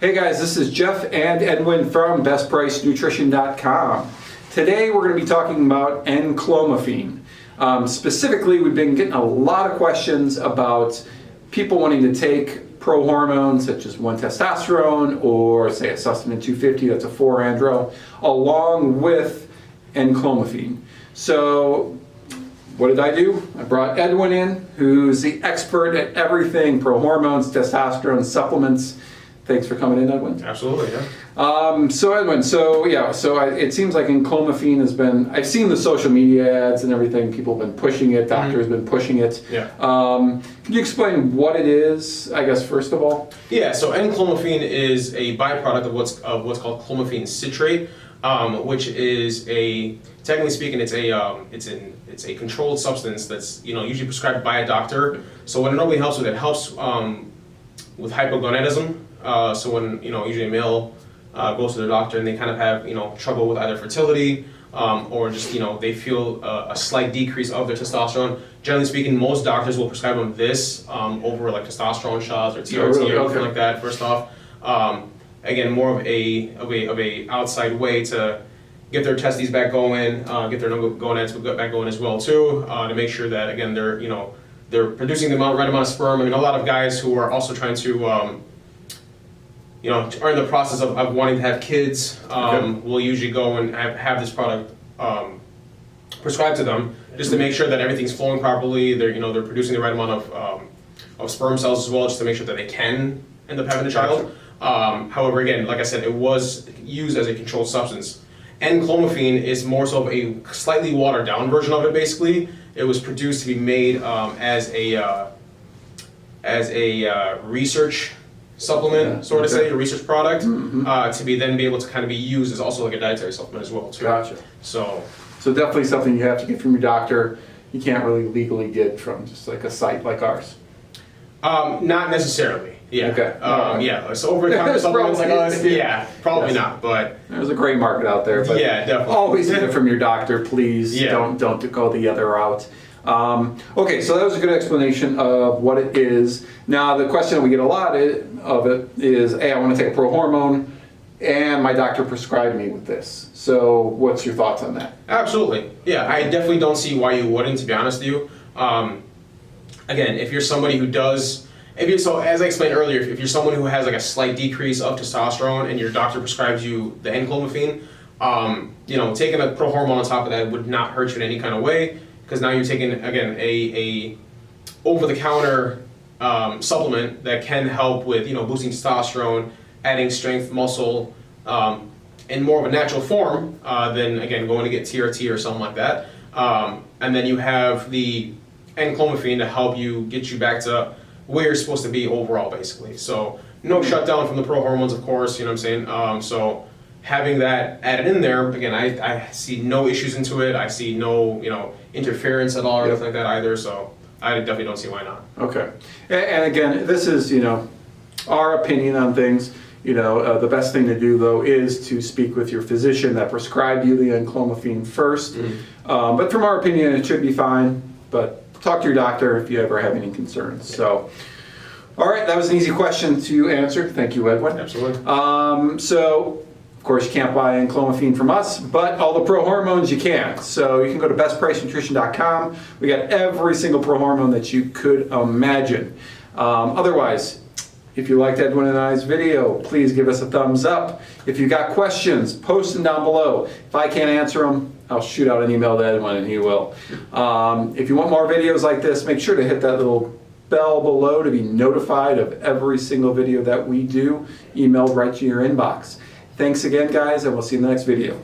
Hey guys, this is Jeff and Edwin from BestPriceNutrition.com. Today we're going to be talking about Enclomephine. Specifically, we've been getting a lot of questions about people wanting to take prohormones such as 1-testosterone or say a Sustamin 250, that's a 4-andro, along with Enclomephine. So what did I do? I brought Edwin in, who's the expert at everything prohormones, testosterone, supplements. Thanks for coming in, Edwin. Absolutely, yeah. So Edwin, it seems like Enclomephine has been, I've seen the social media ads and everything, people have been pushing it, doctors have been pushing it. Yeah. Can you explain what it is, I guess, first of all? Yeah, so Enclomephine is a byproduct of what's called clomiphene citrate, which is technically speaking, it's a controlled substance that's usually prescribed by a doctor. So what it normally helps with, it helps with hypogonadism. So when usually a male goes to their doctor and they kind of have trouble with either fertility or just they feel a slight decrease of their testosterone. Generally speaking, most doctors will prescribe them this over like testosterone shots or TRT or anything like that. First off, again, more of a outside way to get their testes back going, get their gonads back going as well too, to make sure that again they're producing the right amount of sperm. I mean, a lot of guys who are also trying to are in the process of wanting to have kids, will usually go and have this product prescribed to them just to make sure that everything's flowing properly. They're they're producing the right amount of sperm cells as well, just to make sure that they can end up having a child. However, again, like I said, it was used as a controlled substance. Enclomephine is more so of a slightly watered down version of it. Basically, it was produced to be made as a research supplement, say, a research product, to be able to kind of be used as also like a dietary supplement as well too. Gotcha. So definitely something you have to get from your doctor. You can't really legally get from just like a site like ours. Not necessarily. Yeah. Okay. Yeah. So over-the-counter supplements like us, probably not. But there's a great market out there. But yeah, definitely. Always get it from your doctor, please. Yeah. Don't go the other route. Okay, so that was a good explanation of what it is. Now, the question that we get a lot of it is, hey, I want to take a prohormone, and my doctor prescribed me with this. So what's your thoughts on that? Absolutely. Yeah, I definitely don't see why you wouldn't, to be honest with you. Again, if you're somebody who does, so as I explained earlier, if you're someone who has like a slight decrease of testosterone and your doctor prescribes you the Enclomephine, taking a prohormone on top of that would not hurt you in any kind of way, because now you're taking, again, a over-the-counter supplement that can help with boosting testosterone, adding strength, muscle, in more of a natural form than, again, going to get TRT or something like that. And then you have the Enclomephine to help get you back to where you're supposed to be overall, basically. So no shutdown from the prohormones, of course, you know what I'm saying? So having that added in there, again, I see no issues into it. I see no, interference at all or anything like that either. So I definitely don't see why not. Okay. And again, this is, our opinion on things. The best thing to do, though, is to speak with your physician that prescribed you the Enclomephine first. But from our opinion, it should be fine. But talk to your doctor if you ever have any concerns. So, all right, that was an easy question to answer. Thank you, Edwin. Absolutely. Of course, you can't buy Enclomephine from us, but all the prohormones you can. So you can go to BestPriceNutrition.com. We got every single prohormone that you could imagine. Otherwise, if you liked Edwin and I's video, please give us a thumbs up. If you got questions, post them down below. If I can't answer them, I'll shoot out an email to Edwin and he will. If you want more videos like this, make sure to hit that little bell below to be notified of every single video that we do, emailed right to your inbox. Thanks again, guys, and we'll see you in the next video.